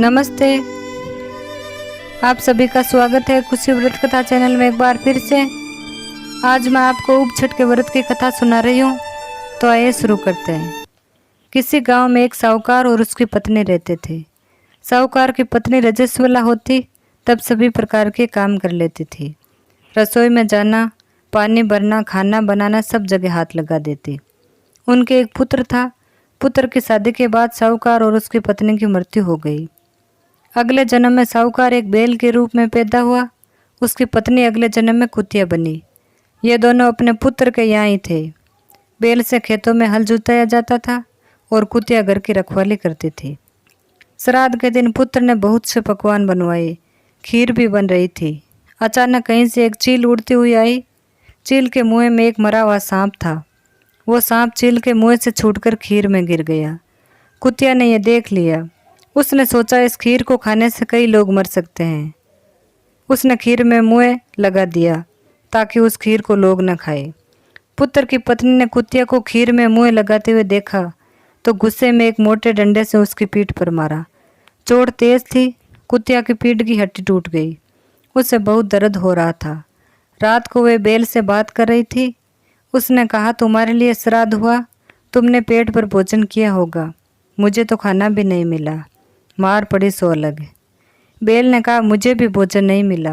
नमस्ते। आप सभी का स्वागत है खुशी व्रत कथा चैनल में एक बार फिर से। आज मैं आपको उप छठ के व्रत की कथा सुना रही हूँ, तो आइए शुरू करते हैं। किसी गांव में एक साहूकार और उसकी पत्नी रहते थे। साहूकार की पत्नी रजस्वला होती, तब सभी प्रकार के काम कर लेती थी। रसोई में जाना, पानी भरना, खाना बनाना, सब जगह हाथ लगा देती। उनके एक पुत्र था। पुत्र की शादी के बाद साहूकार और उसकी पत्नी की मृत्यु हो गई। अगले जन्म में साहूकार एक बैल के रूप में पैदा हुआ। उसकी पत्नी अगले जन्म में कुतिया बनी। ये दोनों अपने पुत्र के यहाँ ही थे। बैल से खेतों में हल जुताया जाता था और कुतिया घर की रखवाली करती थी। श्राद्ध के दिन पुत्र ने बहुत से पकवान बनवाए, खीर भी बन रही थी। अचानक कहीं से एक चील उड़ती हुई आई। चील के मुंह में एक मरा हुआ सांप था। वो सांप चील के मुंह से छूटकर खीर में गिर गया। कुतिया ने यह देख लिया। उसने सोचा इस खीर को खाने से कई लोग मर सकते हैं। उसने खीर में मुंह लगा दिया ताकि उस खीर को लोग न खाए। पुत्र की पत्नी ने कुतिया को खीर में मुंह लगाते हुए देखा तो गुस्से में एक मोटे डंडे से उसकी पीठ पर मारा। चोट तेज थी। कुतिया की पीठ की हड्डी टूट गई। उसे बहुत दर्द हो रहा था। रात को वे बैल से बात कर रही थी। उसने कहा, तुम्हारे लिए श्राद्ध हुआ, तुमने पेट पर भोजन किया होगा, मुझे तो खाना भी नहीं मिला, मार पड़ी सो अलग। बैल ने कहा, मुझे भी भोजन नहीं मिला,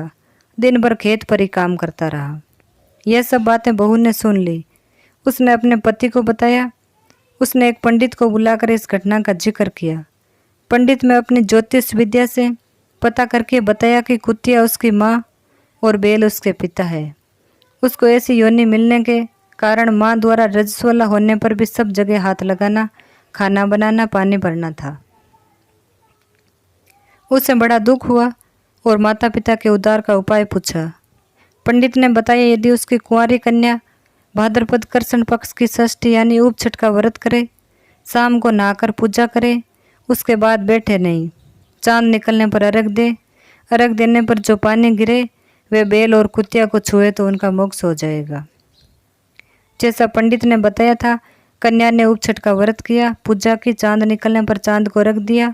दिन भर खेत पर ही काम करता रहा। यह सब बातें बहू ने सुन ली। उसने अपने पति को बताया। उसने एक पंडित को बुलाकर इस घटना का जिक्र किया। पंडित में अपनी ज्योतिष विद्या से पता करके बताया कि कुतिया उसकी माँ और बैल उसके पिता है। उसको ऐसी योनि मिलने के कारण माँ द्वारा रजस्वला होने पर भी सब जगह हाथ लगाना, खाना बनाना, पानी भरना था। उसे बड़ा दुख हुआ और माता पिता के उद्धार का उपाय पूछा। पंडित ने बताया, यदि उसकी कुंवारी कन्या भाद्रपद कृष्ण पक्ष की षष्ठी यानी उप छठ का व्रत करे, शाम को नहाकर पूजा करे, उसके बाद बैठे नहीं, चांद निकलने पर अर्घ दे, अर्घ देने पर जो पानी गिरे वे बैल और कुतिया को छुए तो उनका मोक्ष हो जाएगा। जैसा पंडित ने बताया था, कन्या ने उप छठ का व्रत किया, पूजा की, चांद निकलने पर चांद को रख दिया,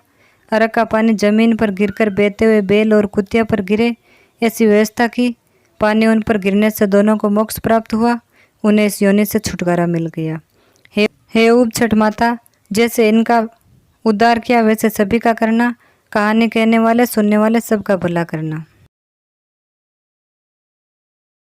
अर्घ का पानी जमीन पर गिरकर बहते हुए बैल और कुतिया पर गिरे, ऐसी व्यवस्था की। पानी उन पर गिरने से दोनों को मोक्ष प्राप्त हुआ। उन्हें इस योनि से छुटकारा मिल गया। हे उप छठ माता, जैसे इनका उद्धार किया वैसे सभी का करना। कहानी कहने वाले, सुनने वाले सबका भला करना।